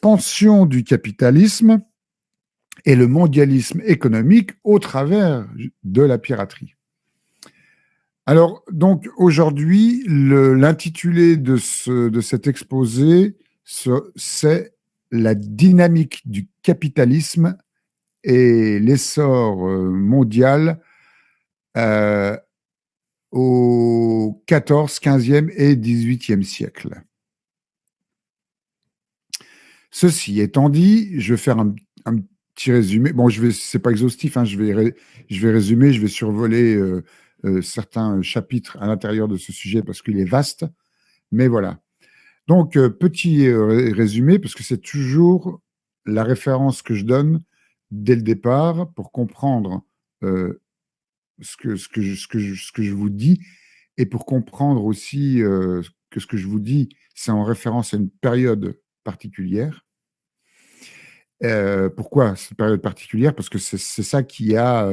pension du capitalisme et le mondialisme économique au travers de la piraterie. Alors, donc, aujourd'hui, l'intitulé de cet exposé, c'est la dynamique du capitalisme et l'essor mondial euh, au XIVe, XVe et XVIIIe siècle. Ceci étant dit, je vais faire un petit résumé. Bon, c'est pas exhaustif, hein, je vais résumer, je vais survoler certains chapitres à l'intérieur de ce sujet parce qu'il est vaste, mais voilà. Donc, petit résumé, parce que c'est toujours la référence que je donne dès le départ pour comprendre ce que je vous dis et pour comprendre aussi que ce que je vous dis, c'est en référence à une période particulière. Pourquoi cette période particulière? Parce que c'est ça qui a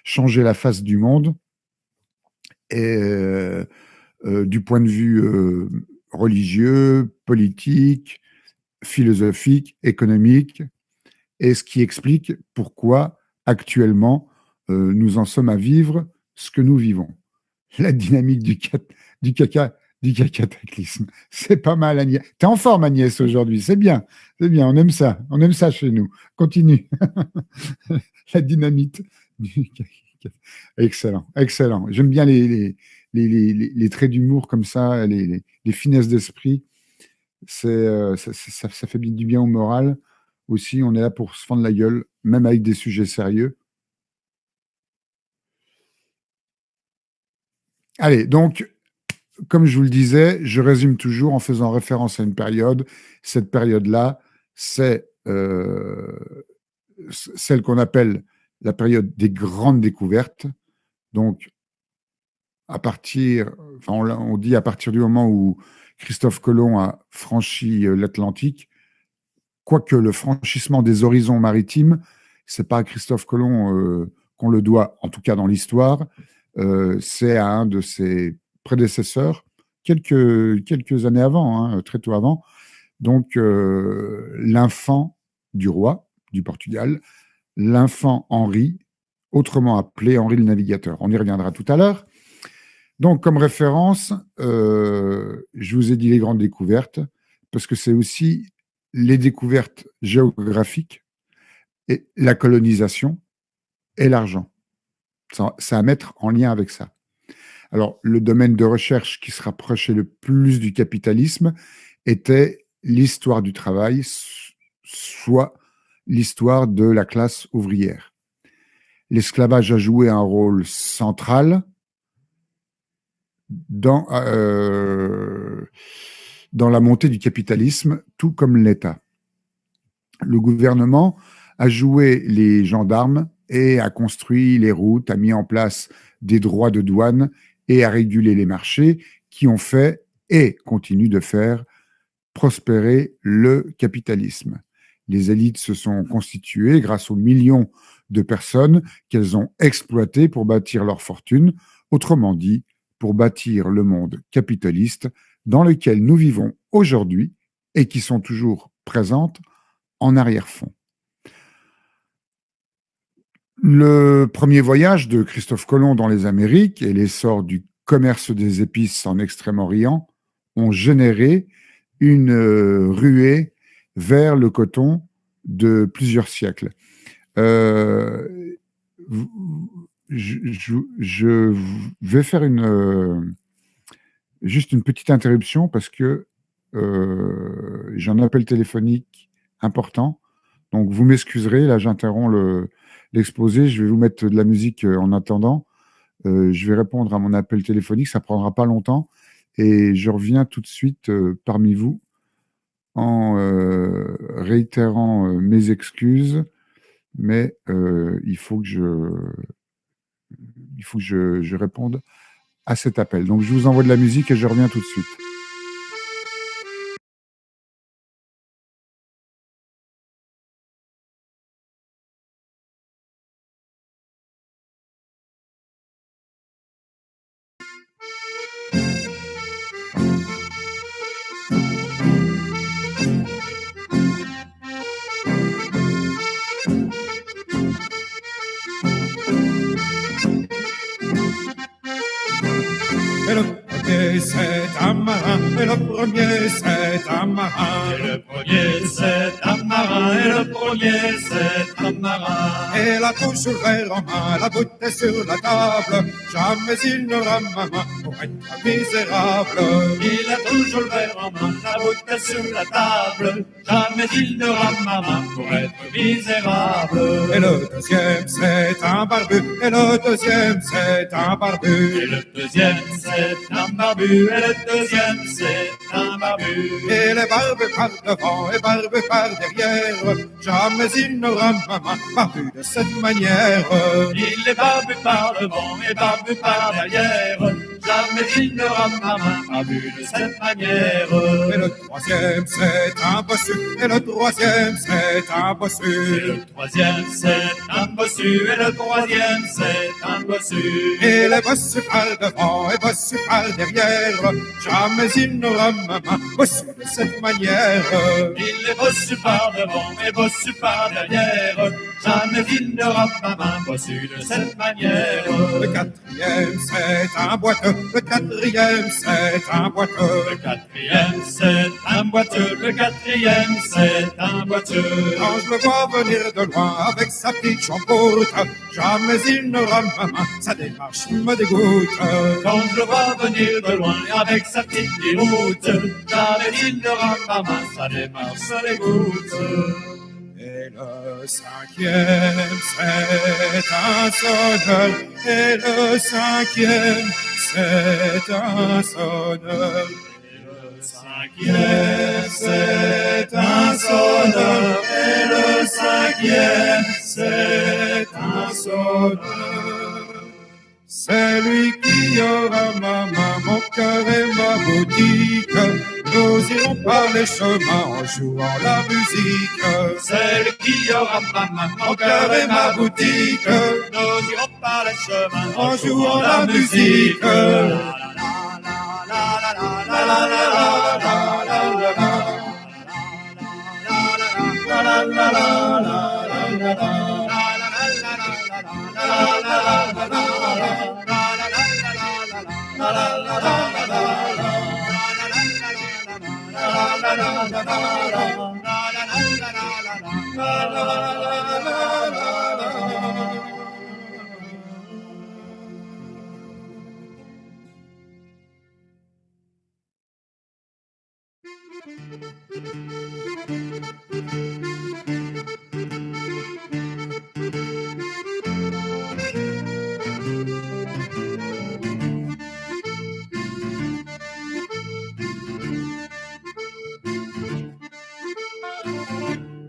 changé la face du monde et du point de vue religieux, politique, philosophique, économique, et ce qui explique pourquoi actuellement nous en sommes à vivre ce que nous vivons. La dynamique du caca, du cataclysme. C'est pas mal, Agnès. T'es en forme, Agnès, aujourd'hui. C'est bien. C'est bien. On aime ça. On aime ça chez nous. Continue. La dynamite du excellent. Excellent. J'aime bien les traits d'humour comme ça, les finesses d'esprit. Ça fait du bien au moral. Aussi, on est là pour se fendre la gueule, même avec des sujets sérieux. Allez, donc, comme je vous le disais, je résume toujours en faisant référence à une période. Cette période-là, c'est celle qu'on appelle la période des grandes découvertes. Donc, on dit à partir du moment où Christophe Colomb a franchi l'Atlantique, quoique le franchissement des horizons maritimes, c'est pas à Christophe Colomb qu'on le doit, en tout cas dans l'histoire, c'est à un de ses prédécesseurs, quelques années avant, hein, très tôt avant, donc l'infant du roi du Portugal, l'infant Henri, autrement appelé Henri le Navigateur. On y reviendra tout à l'heure. Donc, comme référence, je vous ai dit les grandes découvertes, parce que c'est aussi les découvertes géographiques, et la colonisation et l'argent. Ça à mettre en lien avec ça. Alors, le domaine de recherche qui se rapprochait le plus du capitalisme était l'histoire du travail, soit l'histoire de la classe ouvrière. L'esclavage a joué un rôle central dans la montée du capitalisme, tout comme l'État. Le gouvernement a joué les gendarmes et a construit les routes, a mis en place des droits de douane et a régulé les marchés qui ont fait et continuent de faire prospérer le capitalisme. Les élites se sont constituées grâce aux millions de personnes qu'elles ont exploitées pour bâtir leur fortune, autrement dit, pour bâtir le monde capitaliste dans lequel nous vivons aujourd'hui et qui sont toujours présentes en arrière-fond. Le premier voyage de Christophe Colomb dans les Amériques et l'essor du commerce des épices en Extrême-Orient ont généré une ruée vers le coton de plusieurs siècles. Je vais faire juste une petite interruption parce que j'ai un appel téléphonique important. Donc, vous m'excuserez, là, j'interromps l'exposé. Je vais vous mettre de la musique en attendant. Je vais répondre à mon appel téléphonique. Ça ne prendra pas longtemps. Et je reviens tout de suite parmi vous en réitérant mes excuses. Mais il faut que je réponde à cet appel. Donc, je vous envoie de la musique et je reviens tout de suite. le premier c'est un marin. Et le premier c'est un marin, et le premier c'est un marin. Et la toujours le verre en main, la bouteille sur la table, jamais il n'aura ma main pour être misérable. Il a toujours le verre en main, la bouteille sur la table, jamais il n'aura ma main pour être misérable. Et le deuxième c'est un barbu, et le deuxième c'est un barbu. Et le deuxième c'est un barbu, et le deuxième c'est un barbu. Et les barbes par devant et barbes par derrière, jamais il n'aura ma main barbu de cette manière. Il est barbu par devant et barbu par derrière, jamais il n'aura ma main barbu de cette manière. Et le troisième c'est un bossu, et le troisième c'est un bossu. Et le troisième c'est un bossu, et le troisième c'est un bossu. Et les bossus par devant et bossus par derrière, jamais il n'aura ma main bossu de cette manière. Il est bossu par devant et bossu par derrière, jamais il n'aura ma main bossu de cette manière. Le quatrième c'est un boiteux, le quatrième c'est un boiteux. Le quatrième c'est un boiteux, le quatrième c'est un boiteux. Quand je le vois venir de loin avec sa petite champoute, jamais il n'aura ma main, sa démarche me dégoûte. Quand je le vois venir de loin avec sa petite déroute, jamais il n'aura ma main, sa démarche me dégoûte. Et le cinquième c'est un sonneur, et le cinquième c'est un sonneur. Le cinquième c'est un sonneur, et le cinquième c'est un sonneur. C'est lui qui aura ma main, mon cœur et ma boutique. Nous irons par les chemins en jouant la musique. C'est lui qui aura ma main, Mon cœur et ma boutique. Nous irons par les chemins En jouant la musique.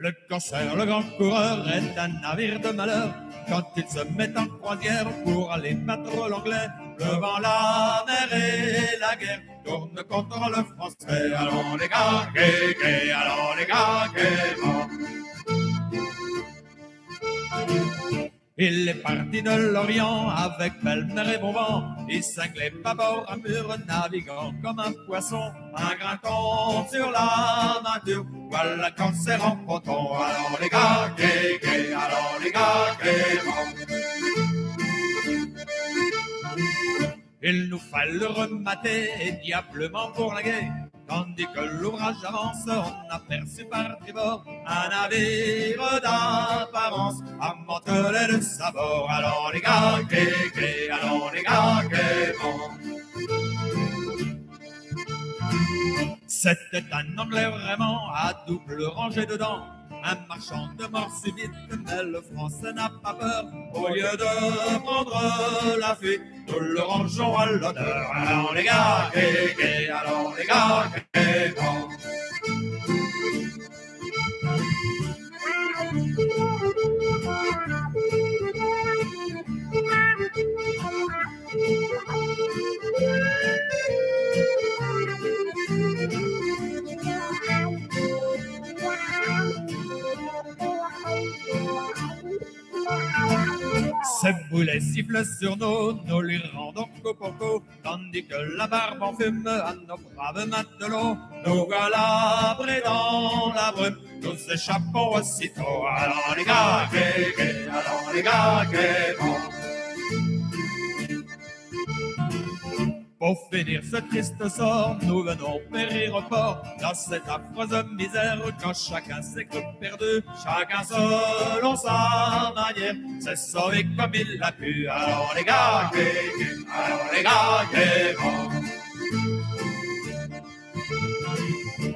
Le corsaire, le grand coureur, est un navire de malheur. Quand il se met en croisière pour aller battre l'anglais, le vent, la mer et la guerre tournent contre le français. Allons les gars, gai, gai, allons les gars, gaiement. Il est parti de l'Orient avec belle mer et bon vent. Il cinglait bâbord à mur, naviguant comme un poisson. Un grain tombe sur la mature, voilà quand c'est en ponton. Alors les gars, gai, gai, alors les gars, gaiement. Il nous fallait le remater et diablement pour la guerre. Tandis que l'ouvrage avance, on aperçut par tribord un navire d'apparence, amontelé de sabord. Alors les gars, gai, gai, alors les gars, gaiement. C'était un Anglais vraiment à double rangée dedans, un marchand de mort subite, mais le Français n'a pas peur. Au lieu de prendre la fuite, nous le rangeons à l'honneur. Alors les gars, gai, gai, alors les gars, gaiement. Ces boulets sifflent sur nous lui rendons copoco, tandis que la barbe en fume à nos braves matelots. Nous voilà pris dans la brume, nous échappons aussitôt. Alors les gars, gai, gai, alors les gars, gaiement. Pour finir ce triste sort, nous venons périr au port dans cette affreuse misère quand chacun s'est perdu, chacun selon sa manière s'est sauvé comme il l'a pu. Alors les gars, alors les gars, bon.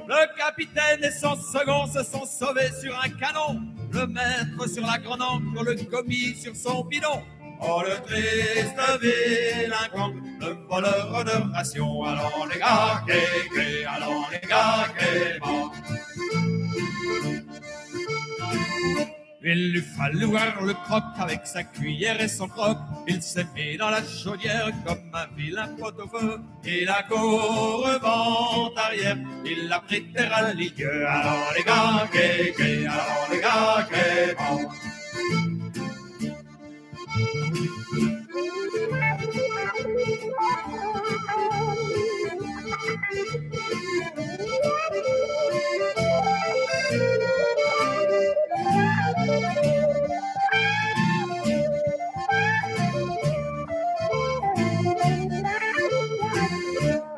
Le capitaine et son second se sont sauvés sur un canon, le maître sur la grande encre, le commis sur son bidon. Oh, le triste délinquant, le voleur de ration. Allons les gars, allons les gars, bon. Il lui fallut voir le croc avec sa cuillère et son croc. Il s'est mis dans la chaudière comme un vilain pot-au-feu. Il a couru vent arrière, il a pris terre à ligueux. Allons les gars, allons les gars, bon.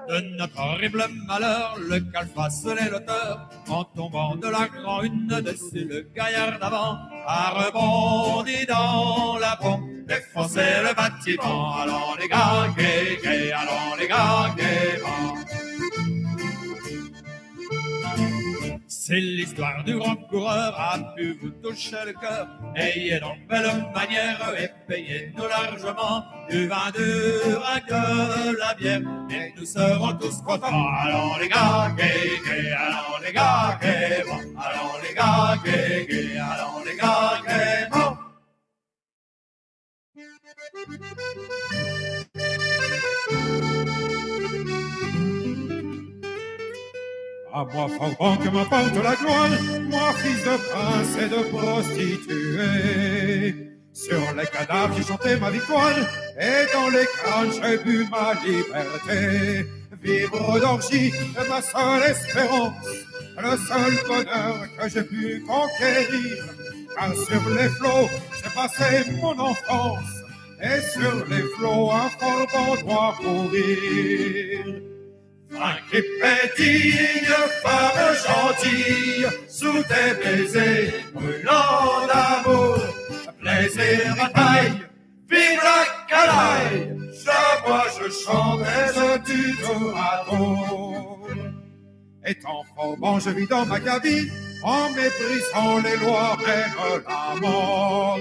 De notre horrible malheur, le calfa serait l'auteur, en tombant de la grand une dessus le gaillard d'avant, a rebondi dans la pompe, défoncé le bâtiment. Allons les gars, allons les gars, bon. C'est l'histoire du grand coureur, a pu vous toucher le cœur. Ayez donc belle manière et payez-nous largement du vin dur que la bière, et nous serons tous contents. Allons les gars, allons les gars, bon. Allons les gars, allons les gars, bon. À moi, Fanfan, que m'apporte la gloire, moi, fils de prince et de prostituée. Sur les cadavres, j'ai chanté ma victoire, et dans les crânes, j'ai bu ma liberté. Vivre d'orgie est ma seule espérance, le seul bonheur que j'ai pu conquérir. Car sur les flots, j'ai passé mon enfance, et sur les flots, un fort bon doit mourir. Qui pétille, femme gentille, sous tes baisers brûlants d'amour, plaisir, bataille, vive la canaille, je bois, je chante et je tue tour à tour. Étant fort bon, je vis dans ma cabine, en méprisant les lois, même la mort.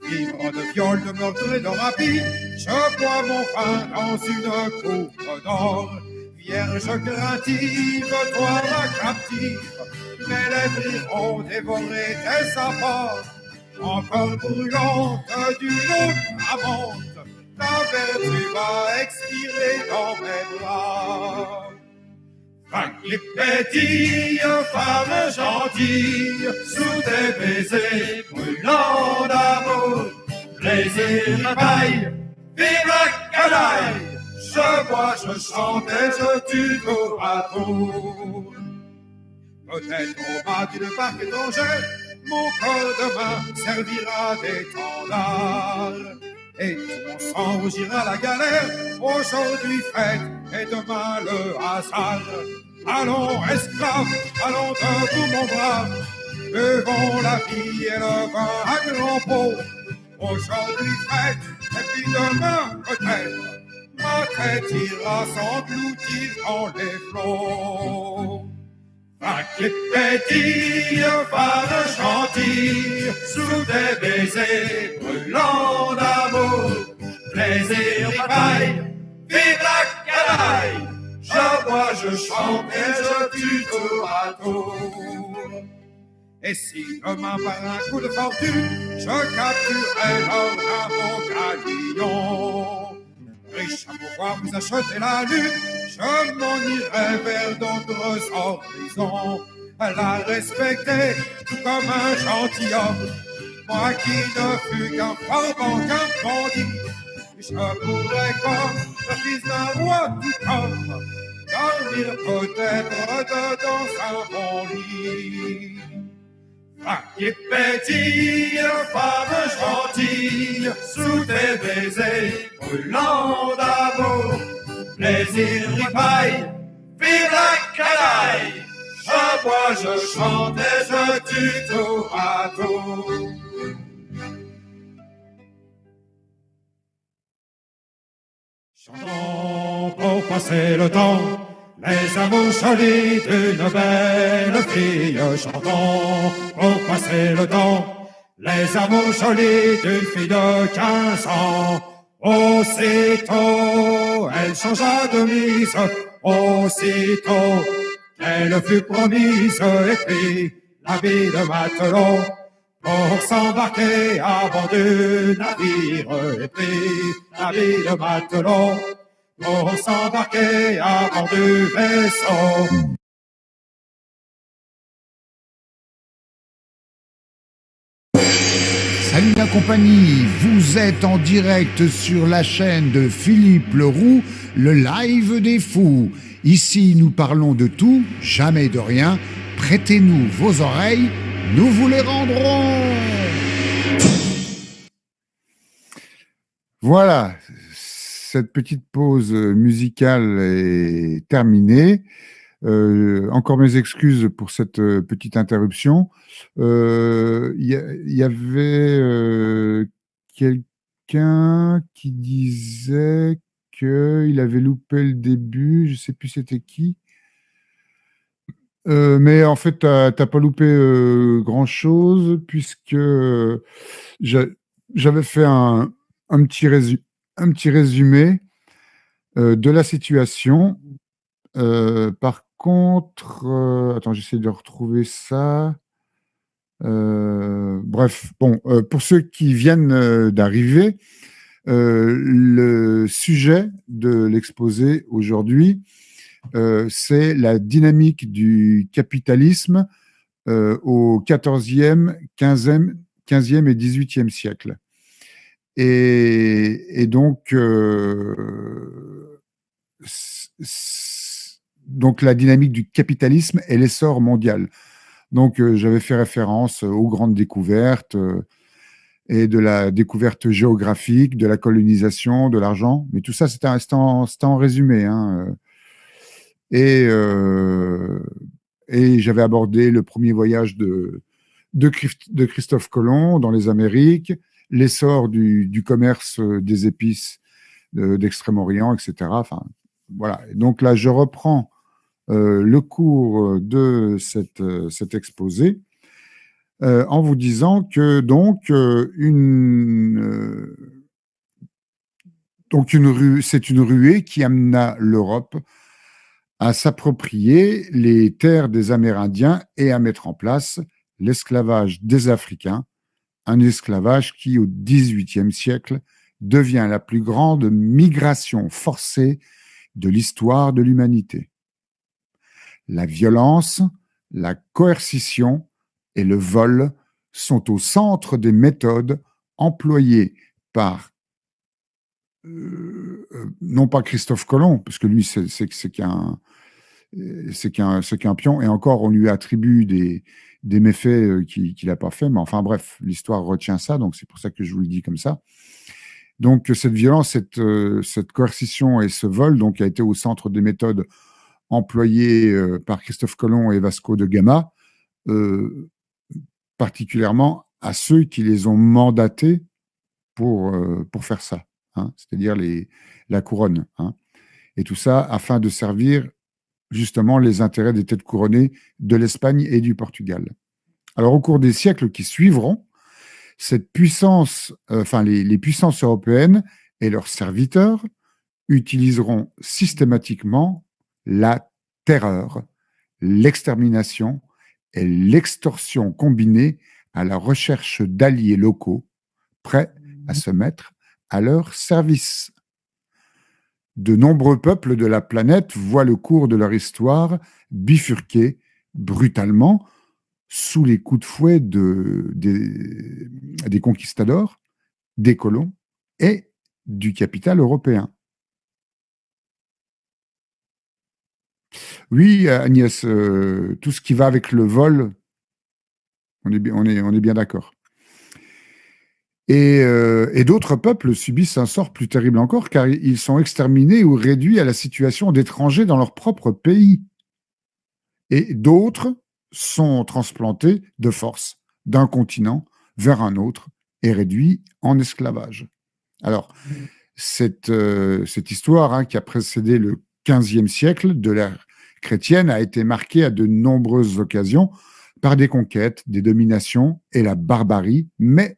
Vivre de viol, de meurtre et de rapine, je bois mon vin dans une coupe d'or. Vierge craintive, toi la captive, mes lèvres iront dévorer tes sapins. Encore brûlante d'une autre amante, ta vertu va expirer dans mes bras. Vin qui pétille, femme gentille, sous tes baisers brûlants d'amour, plaisir et paille, vive la canaille. Je bois, je chante et je tue tour à tour. Peut-être au bas d'une barque étrangère, mon corps demain servira d'étendard. Et tout mon sang rougira la galère, aujourd'hui fête et demain le hasard. Allons, esclaves, allons debout mon brave, buvons la vie et le vin à grands pots. Aujourd'hui fête et puis demain peut-être, ma tête ira s'engloutir dans les flots. Vin qui pétille, femme gentille, sous des baisers brûlants d'amour, plaisir et paille, vive la canaille, je bois, je chante et je tue tour à tour. Et si demain par un coup de fortune, je capturerai l'or à mon galion, riche à pouvoir vous acheter la lune, je m'en irai vers d'autres horizons, la respecter tout comme un gentilhomme. Moi qui ne fus qu'un farbant, qu'un bandit, je pourrais comme le fils d'un roi tout homme, dormir peut-être dans un bon lit. Vin qui pétille, femme gentille, sous tes baisers brûlants d'amour, plaisir ripaille, vive la canaille. Je bois, je chante et je tue tout à tout. Chantons pour passer le temps, les amours jolis d'une belle fille. Chantons pour passer le temps, les amours jolis d'une fille de 15 ans. Aussitôt, elle changea de mise, aussitôt, qu'elle fut promise et prit l'habit de matelot pour s'embarquer à bord du navire et prit l'habit de matelot pour s'embarquer à bord du vaisseau. Salut la compagnie, vous êtes en direct sur la chaîne de Philippe Leroux, le live des fous. Ici, nous parlons de tout, jamais de rien. Prêtez-nous vos oreilles, nous vous les rendrons. Voilà, cette petite pause musicale est terminée. Encore mes excuses pour cette petite interruption. Il y avait quelqu'un qui disait qu'il avait loupé le début, je ne sais plus c'était qui. Mais en fait, tu n'as pas loupé grand-chose, puisque j'avais fait un petit résumé de la situation. Par contre, attends, j'essaie de retrouver ça. Bref, bon, pour ceux qui viennent d'arriver, le sujet de l'exposé aujourd'hui, c'est la dynamique du capitalisme au XIVe, XVe et XVIIIe siècle. Et donc, donc la dynamique du capitalisme et l'essor mondial. Donc j'avais fait référence aux grandes découvertes et de la découverte géographique, de la colonisation, de l'argent, mais tout ça c'était en résumé. Hein. Et j'avais abordé le premier voyage de Christophe Colomb dans les Amériques, l'essor du commerce des épices d'Extrême-Orient, etc. Enfin, voilà. Et donc là, je reprends le cours de cet exposé en vous disant que c'est une ruée qui amena l'Europe à s'approprier les terres des Amérindiens et à mettre en place l'esclavage des Africains, un esclavage qui, au XVIIIe siècle, devient la plus grande migration forcée de l'histoire de l'humanité. La violence, la coercition et le vol sont au centre des méthodes employées par, non pas Christophe Colomb, parce que lui, c'est qu'un pion, et encore, on lui attribue des méfaits qu'il n'a pas fait, mais enfin bref, l'histoire retient ça, donc c'est pour ça que je vous le dis comme ça. Donc cette violence, cette coercition et ce vol donc, a été au centre des méthodes employées par Christophe Colomb et Vasco de Gama, particulièrement à ceux qui les ont mandatés pour faire ça, hein, c'est-à-dire la couronne. Hein, et tout ça afin de servir justement les intérêts des têtes couronnées de l'Espagne et du Portugal. Alors, au cours des siècles qui suivront, cette puissance, les puissances européennes et leurs serviteurs utiliseront systématiquement la terreur, l'extermination et l'extorsion combinées à la recherche d'alliés locaux prêts à se mettre à leur service. De nombreux peuples de la planète voient le cours de leur histoire bifurquer brutalement sous les coups de fouet des conquistadors, des colons et du capital européen. Oui, Agnès, tout ce qui va avec le vol, on est bien d'accord. Et d'autres peuples subissent un sort plus terrible encore, car ils sont exterminés ou réduits à la situation d'étrangers dans leur propre pays. Et d'autres sont transplantés de force d'un continent vers un autre et réduits en esclavage. Alors, cette histoire qui a précédé le XVe siècle de l'ère chrétienne a été marquée à de nombreuses occasions par des conquêtes, des dominations et la barbarie, mais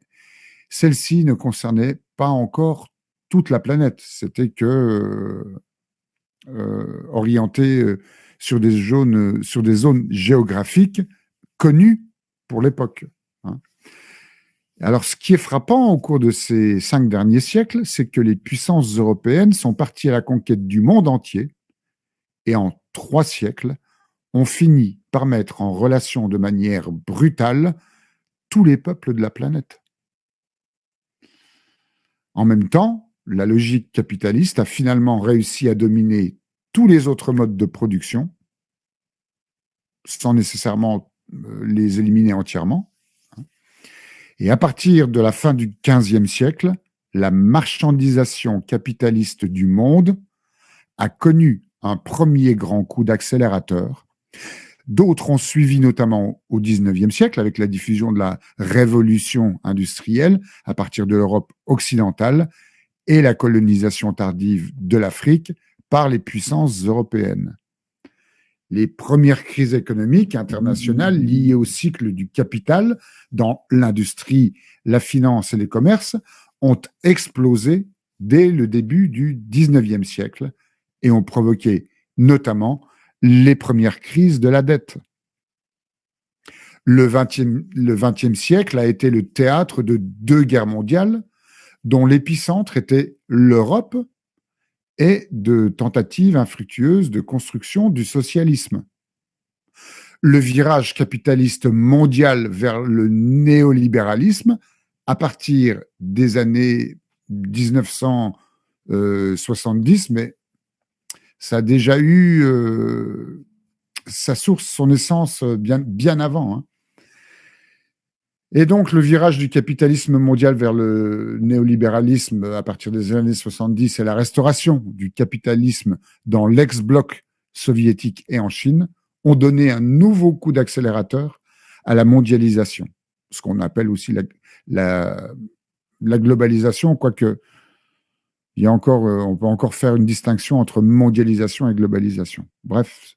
celle-ci ne concernait pas encore toute la planète. C'était que orienté sur des zones géographiques connues pour l'époque. Alors, ce qui est frappant au cours de ces 5 derniers siècles, c'est que les puissances européennes sont parties à la conquête du monde entier et en 3 siècles, ont fini par mettre en relation de manière brutale tous les peuples de la planète. En même temps, la logique capitaliste a finalement réussi à dominer tous les autres modes de production, sans nécessairement les éliminer entièrement. Et à partir de la fin du XVe siècle, la marchandisation capitaliste du monde a connu un premier grand coup d'accélérateur. D'autres ont suivi, notamment au XIXe siècle, avec la diffusion de la révolution industrielle à partir de l'Europe occidentale et la colonisation tardive de l'Afrique par les puissances européennes. Les premières crises économiques internationales liées au cycle du capital dans l'industrie, la finance et les commerces ont explosé dès le début du XIXe siècle et ont provoqué notamment les premières crises de la dette. Le XXe siècle a été le théâtre de 2 guerres mondiales dont l'épicentre était l'Europe et de tentatives infructueuses de construction du socialisme. Le virage capitaliste mondial vers le néolibéralisme, à partir des années 1970, mais ça a déjà eu sa source, son essence bien avant. Et donc, le virage du capitalisme mondial vers le néolibéralisme à partir des années 70 et la restauration du capitalisme dans l'ex-bloc soviétique et en Chine ont donné un nouveau coup d'accélérateur à la mondialisation, ce qu'on appelle aussi la globalisation, quoique on peut encore faire une distinction entre mondialisation et globalisation. Bref,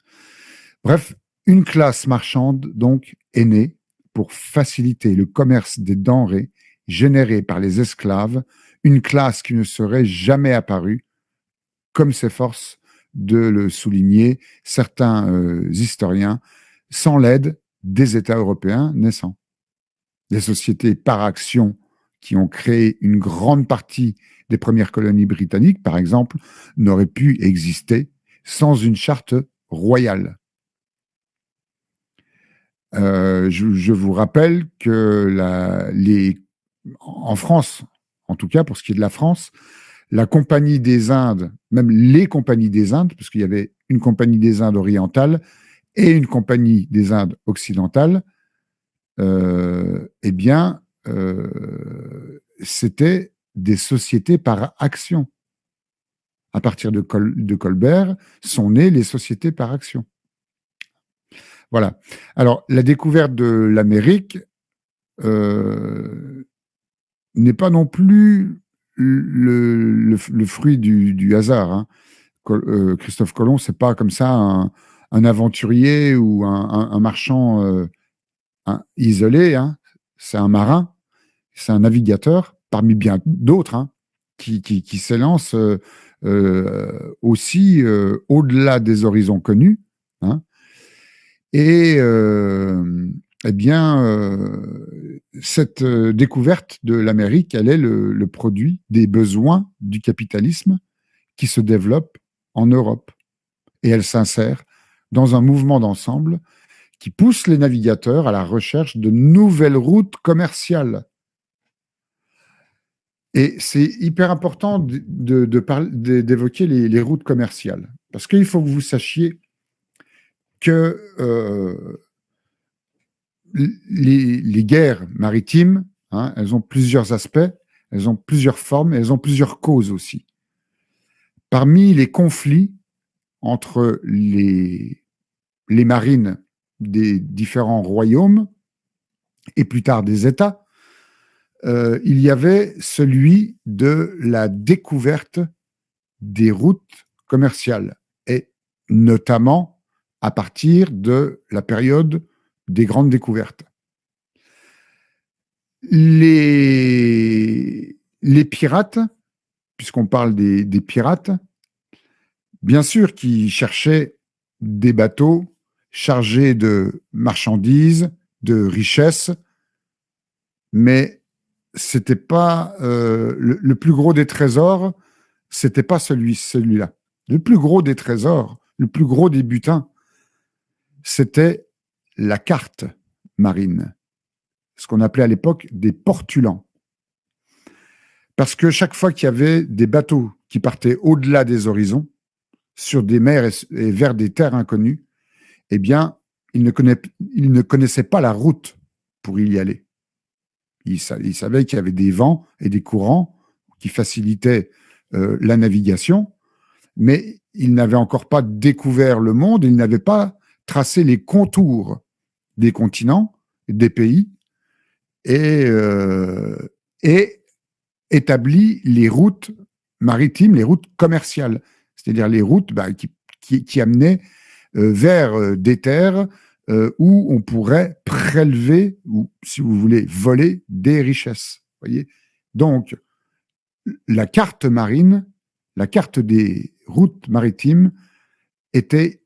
une classe marchande donc est née pour faciliter le commerce des denrées générées par les esclaves, une classe qui ne serait jamais apparue, comme s'efforcent de le souligner certains historiens, sans l'aide des États européens naissants. Les sociétés par action qui ont créé une grande partie des premières colonies britanniques, par exemple, n'auraient pu exister sans une charte royale. Je vous rappelle que en France, en tout cas pour ce qui est de la France, la Compagnie des Indes, même les compagnies des Indes, parce qu'il y avait une Compagnie des Indes orientales et une Compagnie des Indes occidentales, c'était des sociétés par action. À partir de Colbert, sont nées les sociétés par action. Voilà. Alors, la découverte de l'Amérique n'est pas non plus le fruit du hasard. Christophe Colomb, c'est pas comme ça un aventurier ou un marchand isolé. C'est un marin, c'est un navigateur parmi bien d'autres qui s'élance aussi au-delà des horizons connus. Et cette découverte de l'Amérique, elle est le produit des besoins du capitalisme qui se développe en Europe. Et elle s'insère dans un mouvement d'ensemble qui pousse les navigateurs à la recherche de nouvelles routes commerciales. Et c'est hyper important d'évoquer les routes commerciales, parce qu'il faut que vous sachiez que les guerres maritimes, elles ont plusieurs aspects. elles ont plusieurs formes, elles ont plusieurs causes aussi. Parmi les conflits entre les marines des différents royaumes et plus tard des États, il y avait celui de la découverte des routes commerciales, et notamment à partir de la période des grandes découvertes. Les pirates, puisqu'on parle des pirates, bien sûr qui cherchaient des bateaux chargés de marchandises, de richesses, mais c'était pas le plus gros des trésors, c'était pas celui-là. Le plus gros des trésors, le plus gros des butins, c'était la carte marine, ce qu'on appelait à l'époque des portulans. Parce que chaque fois qu'il y avait des bateaux qui partaient au-delà des horizons, sur des mers et vers des terres inconnues, eh bien, ils ne connaissaient pas la route pour y aller. Ils savaient qu'il y avait des vents et des courants qui facilitaient la navigation, mais ils n'avaient encore pas découvert le monde, ils n'avaient pas tracé les contours des continents, des pays, et établi les routes maritimes, les routes commerciales, c'est-à-dire les routes qui amenaient vers des terres où on pourrait prélever, ou si vous voulez, voler des richesses. Voyez. Donc, la carte marine, la carte des routes maritimes était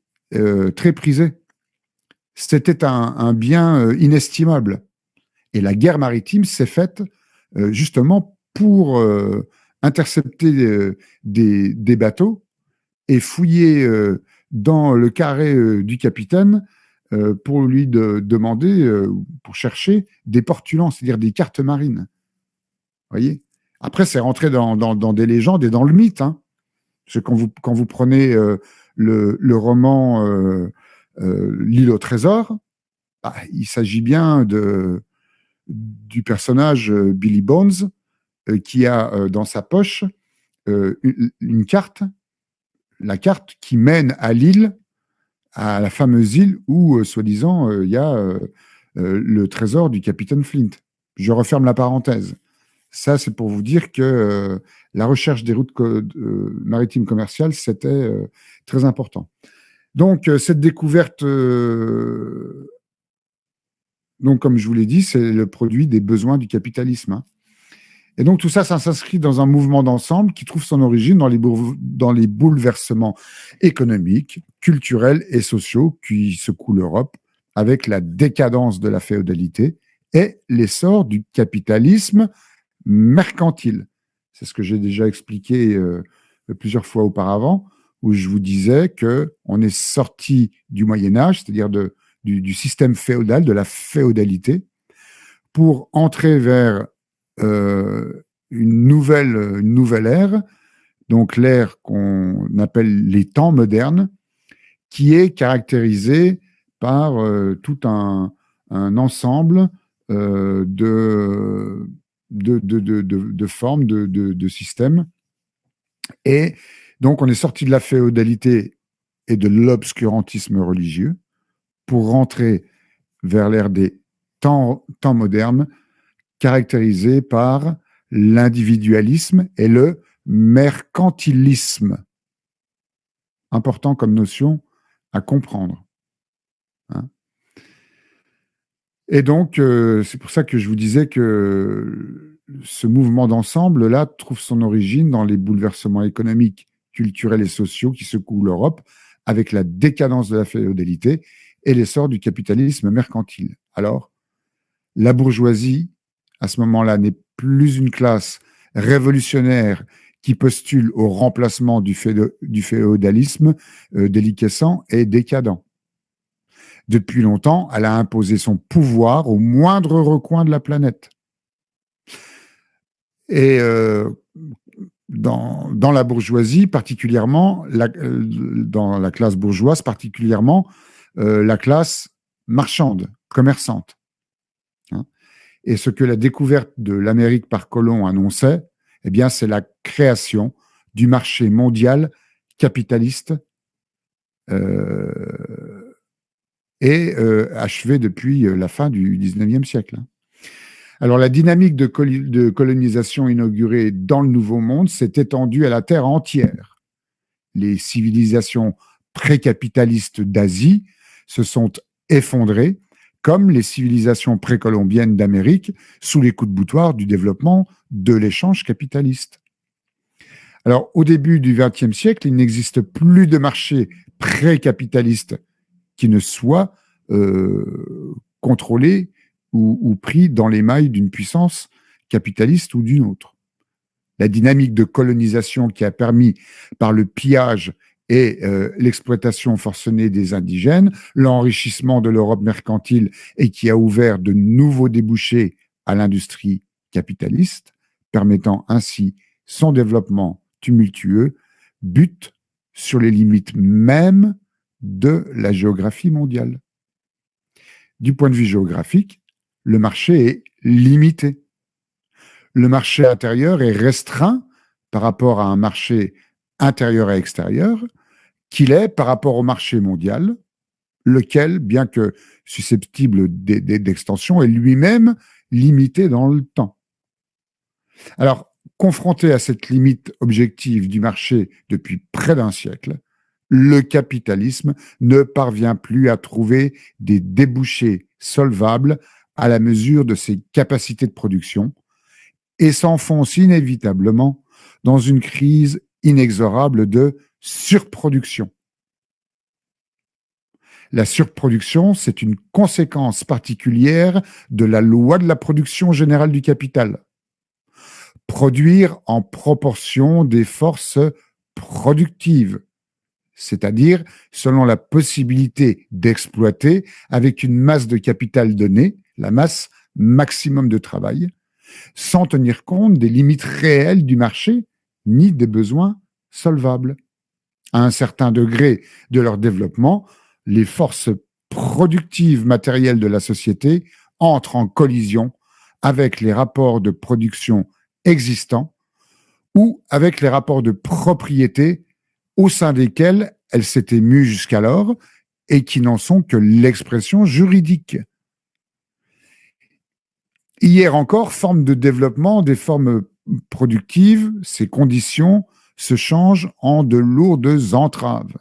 très prisée. C'était un bien inestimable. Et la guerre maritime s'est faite justement pour intercepter des bateaux et fouiller dans le carré du capitaine pour lui demander, pour chercher des portulans, c'est-à-dire des cartes marines. Voyez. Après, c'est rentré dans des légendes et dans le mythe. Hein. Parce que quand vous prenez le roman L'île au trésor, il s'agit bien du personnage Billy Bones qui a dans sa poche une carte, la carte qui mène à l'île, à la fameuse île où, soi-disant, il y a le trésor du capitaine Flint. Je referme la parenthèse. Ça, c'est pour vous dire que la recherche des routes maritimes commerciales, c'était très important. Donc, cette découverte, donc, comme je vous l'ai dit, c'est le produit des besoins du capitalisme. Hein. Et donc, tout ça, ça s'inscrit dans un mouvement d'ensemble qui trouve son origine dans les bouleversements économiques, culturels et sociaux qui secouent l'Europe avec la décadence de la féodalité et l'essor du capitalisme mercantile. C'est ce que j'ai déjà expliqué plusieurs fois auparavant, où je vous disais qu'on est sorti du Moyen-Âge, c'est-à-dire du système féodal, de la féodalité, pour entrer vers une nouvelle ère, donc l'ère qu'on appelle les temps modernes, qui est caractérisée par tout un ensemble de formes, de systèmes. Et donc, on est sorti de la féodalité et de l'obscurantisme religieux pour rentrer vers l'ère des temps modernes, caractérisée par l'individualisme et le mercantilisme. Important comme notion à comprendre. Hein. Et donc, c'est pour ça que je vous disais que ce mouvement d'ensemble-là trouve son origine dans les bouleversements économiques, culturels et sociaux qui secouent l'Europe avec la décadence de la féodalité et l'essor du capitalisme mercantile. Alors, la bourgeoisie, à ce moment-là, n'est plus une classe révolutionnaire qui postule au remplacement du féodalisme déliquescent et décadent. Depuis longtemps, elle a imposé son pouvoir au moindre recoin de la planète. Et dans la bourgeoisie, particulièrement, dans la classe bourgeoise, particulièrement, la classe marchande, commerçante. Hein. Et ce que la découverte de l'Amérique par Colomb annonçait, eh bien, c'est la création du marché mondial capitaliste achevé depuis la fin du 19e siècle. Alors, la dynamique de colonisation inaugurée dans le Nouveau Monde s'est étendue à la Terre entière. Les civilisations pré-capitalistes d'Asie se sont effondrées, comme les civilisations précolombiennes d'Amérique, sous les coups de boutoir du développement de l'échange capitaliste. Alors, au début du XXe siècle, il n'existe plus de marché pré-capitaliste qui ne soit contrôlé ou pris dans les mailles d'une puissance capitaliste ou d'une autre. La dynamique de colonisation qui a permis, par le pillage et l'exploitation forcenée des indigènes, l'enrichissement de l'Europe mercantile et qui a ouvert de nouveaux débouchés à l'industrie capitaliste, permettant ainsi son développement tumultueux, bute sur les limites mêmes de la géographie mondiale. Du point de vue géographique, le marché est limité. Le marché intérieur est restreint par rapport à un marché intérieur et extérieur qu'il est par rapport au marché mondial, lequel, bien que susceptible d'extension, est lui-même limité dans le temps. Alors, confronté à cette limite objective du marché depuis près d'un siècle, le capitalisme ne parvient plus à trouver des débouchés solvables à la mesure de ses capacités de production et s'enfonce inévitablement dans une crise inexorable de surproduction. La surproduction, c'est une conséquence particulière de la loi de la production générale du capital. Produire en proportion des forces productives, c'est-à-dire selon la possibilité d'exploiter avec une masse de capital donnée, la masse maximum de travail, sans tenir compte des limites réelles du marché ni des besoins solvables. À un certain degré de leur développement, les forces productives matérielles de la société entrent en collision avec les rapports de production existants ou avec les rapports de propriété au sein desquels elles s'étaient mues jusqu'alors et qui n'en sont que l'expression juridique. Hier encore, forme de développement des formes productives, ces conditions se changent en de lourdes entraves.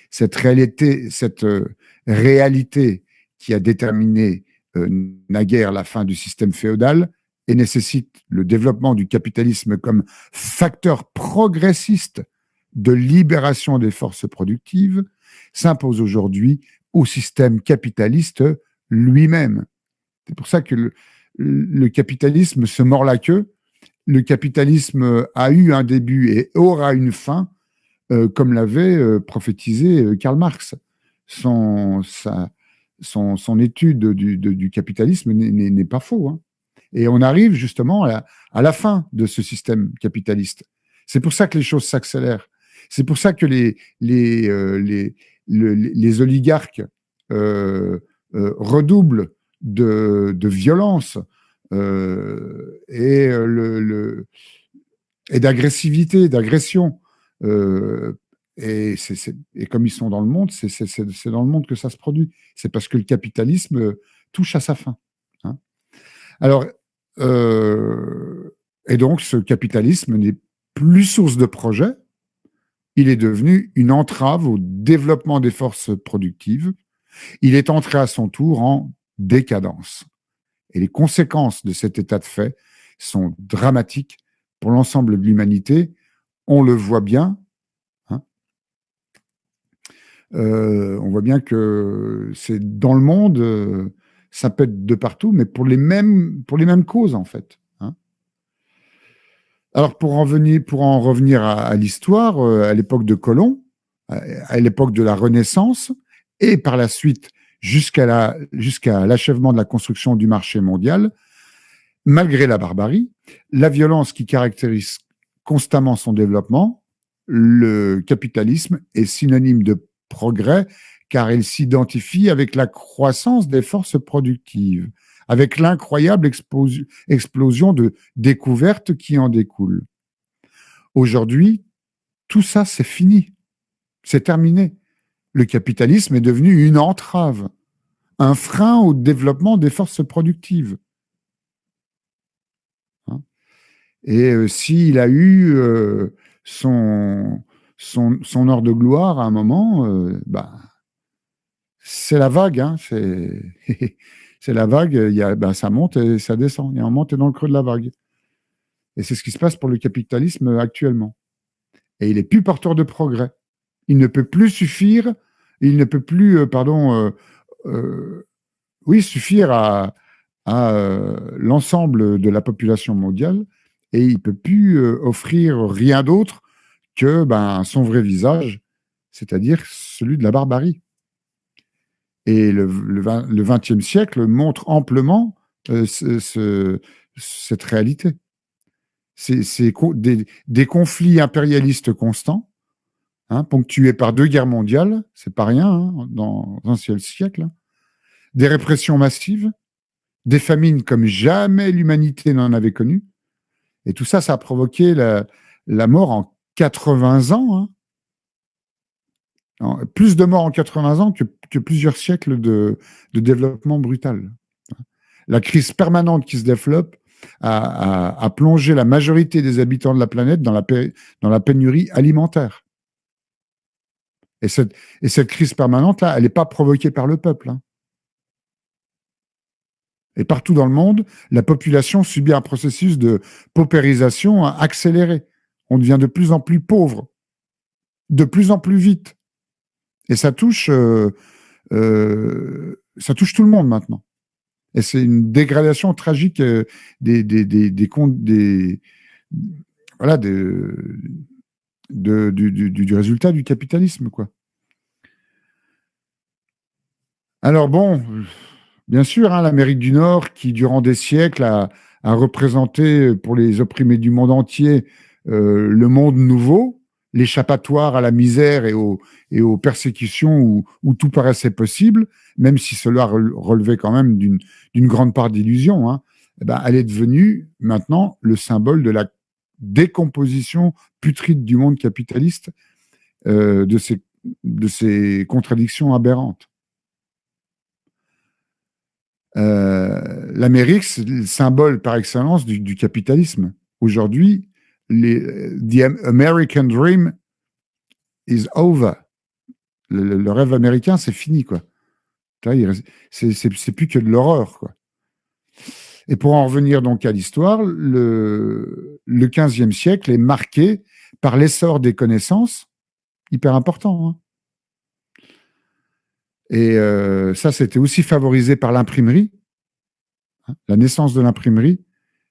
Cette réalité qui a déterminé naguère la fin du système féodal et nécessite le développement du capitalisme comme facteur progressiste de libération des forces productives, s'impose aujourd'hui au système capitaliste lui-même. C'est pour ça que le capitalisme se mord la queue. Le capitalisme a eu un début et aura une fin, comme l'avait prophétisé Karl Marx. Son étude du capitalisme n'est pas faux. Hein. Et on arrive justement à la fin de ce système capitaliste. C'est pour ça que les choses s'accélèrent. C'est pour ça que les oligarques redoublent de violence et d'agressivité, d'agression. Et comme ils sont dans le monde, c'est dans le monde que ça se produit. C'est parce que le capitalisme touche à sa fin. Hein. Alors, et donc, ce capitalisme n'est plus source de projet. Il est devenu une entrave au développement des forces productives. Il est entré à son tour en décadence. Et les conséquences de cet état de fait sont dramatiques pour l'ensemble de l'humanité. On le voit bien. Hein. On voit bien que c'est dans le monde, ça peut être de partout, mais pour les mêmes causes, en fait. Hein. Alors, pour en revenir à l'histoire, à l'époque de Colomb, à l'époque de la Renaissance, et par la suite jusqu'à l'achèvement de la construction du marché mondial, malgré la barbarie, la violence qui caractérise constamment son développement, le capitalisme est synonyme de progrès car il s'identifie avec la croissance des forces productives, avec l'incroyable explosion de découvertes qui en découlent. Aujourd'hui, tout ça, c'est fini. C'est terminé. Le capitalisme est devenu une entrave, un frein au développement des forces productives. Et s'il a eu son heure de gloire à un moment, c'est la vague. Hein, c'est la vague, ça monte et ça descend. Il y a un moment, tu es dans le creux de la vague. Et c'est ce qui se passe pour le capitalisme actuellement. Et il n'est plus porteur de progrès. Il ne peut plus suffire, suffire à l'ensemble de la population mondiale, et il ne peut plus offrir rien d'autre que son vrai visage, c'est-à-dire celui de la barbarie. Et le XXe siècle montre amplement cette réalité. C'est des conflits impérialistes constants, ponctués par 2 guerres mondiales, c'est pas rien dans un seul siècle, des répressions massives, des famines comme jamais l'humanité n'en avait connu, et tout ça, ça a provoqué la mort en 80 ans, plus de morts en 80 ans que plusieurs siècles de développement brutal. La crise permanente qui se développe a plongé la majorité des habitants de la planète dans la pénurie alimentaire. Et cette crise permanente-là, elle n'est pas provoquée par le peuple. Et partout dans le monde, la population subit un processus de paupérisation accéléré. On devient de plus en plus pauvre, de plus en plus vite. Et ça touche tout le monde maintenant. Et c'est une dégradation tragique du résultat du capitalisme, quoi. Alors bon, bien sûr, l'Amérique du Nord, qui durant des siècles a représenté pour les opprimés du monde entier le monde nouveau, l'échappatoire à la misère et aux persécutions où tout paraissait possible, même si cela relevait quand même d'une grande part d'illusion, elle est devenue maintenant le symbole de la décomposition putride du monde capitaliste, de ces contradictions aberrantes. L'Amérique, c'est le symbole par excellence du capitalisme. Aujourd'hui, the American dream is over. Le rêve américain, c'est fini, quoi. C'est plus que de l'horreur, quoi. Et pour en revenir donc à l'histoire, le XVe siècle est marqué par l'essor des connaissances, hyper important. Et ça, c'était aussi favorisé par l'imprimerie. La naissance de l'imprimerie,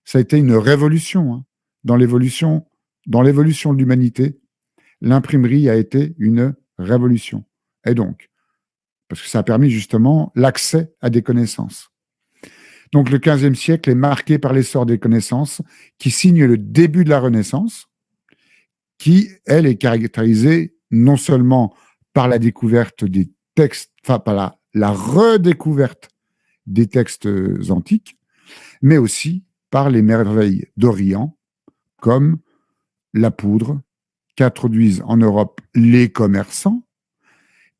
ça a été une révolution. Dans l'évolution de l'humanité, l'imprimerie a été une révolution. Et donc, parce que ça a permis justement l'accès à des connaissances. Donc le XVe siècle est marqué par l'essor des connaissances qui signe le début de la Renaissance, qui, elle, est caractérisée non seulement par la découverte des textes, enfin par la redécouverte des textes antiques, mais aussi par les merveilles d'Orient, comme la poudre qu'introduisent en Europe les commerçants,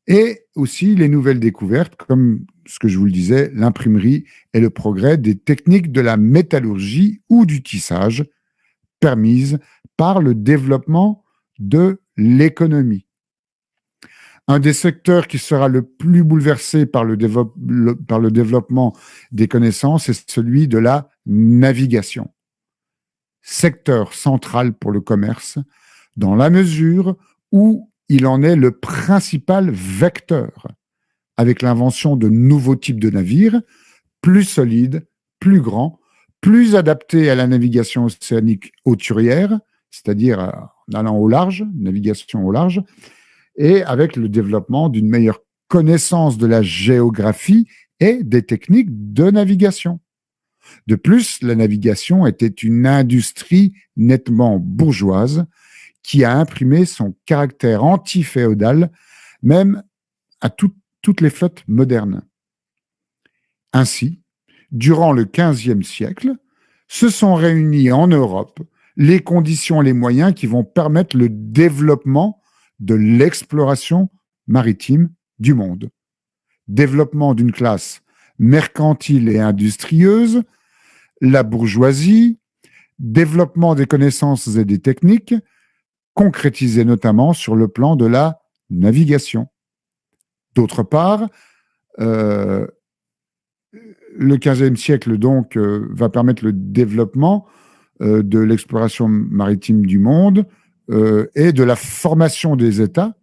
et aussi les nouvelles découvertes, comme ce que je vous le disais, l'imprimerie et le progrès des techniques de la métallurgie ou du tissage, permises par le développement de l'économie. Un des secteurs qui sera le plus bouleversé par le développement des connaissances est celui de la navigation. Secteur central pour le commerce, dans la mesure où il en est le principal vecteur, avec l'invention de nouveaux types de navires, plus solides, plus grands, plus adaptés à la navigation océanique hauturière, c'est-à-dire en allant au large, navigation au large, et avec le développement d'une meilleure connaissance de la géographie et des techniques de navigation. De plus, la navigation était une industrie nettement bourgeoise qui a imprimé son caractère anti-féodal même à toutes les flottes modernes. Ainsi, durant le XVe siècle, se sont réunis en Europe les conditions, les moyens qui vont permettre le développement de l'exploration maritime du monde. Développement d'une classe mercantile et industrieuse, la bourgeoisie, développement des connaissances et des techniques, concrétisé notamment sur le plan de la navigation. D'autre part, le XVe siècle donc va permettre le développement de l'exploration maritime du monde et de la formation des États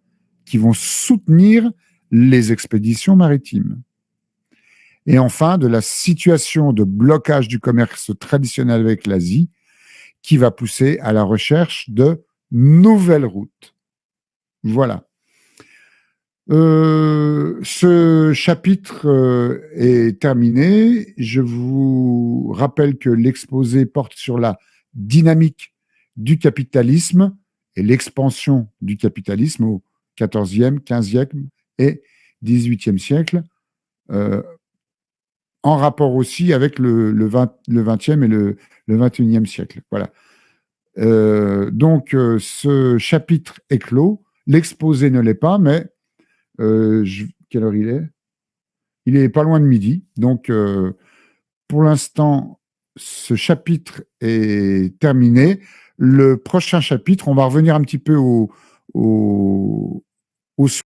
qui vont soutenir les expéditions maritimes. Et enfin, de la situation de blocage du commerce traditionnel avec l'Asie qui va pousser à la recherche de nouvelles routes. Voilà. Ce chapitre est terminé. Je vous rappelle que l'exposé porte sur la dynamique du capitalisme et l'expansion du capitalisme au XIVe, XVe et XVIIIe siècle, en rapport aussi avec le XXe et le XXIe siècle. Voilà. Donc, ce chapitre est clos. L'exposé ne l'est pas, mais quelle heure il est? Il est pas loin de midi. Donc, pour l'instant, ce chapitre est terminé. Le prochain chapitre, on va revenir un petit peu au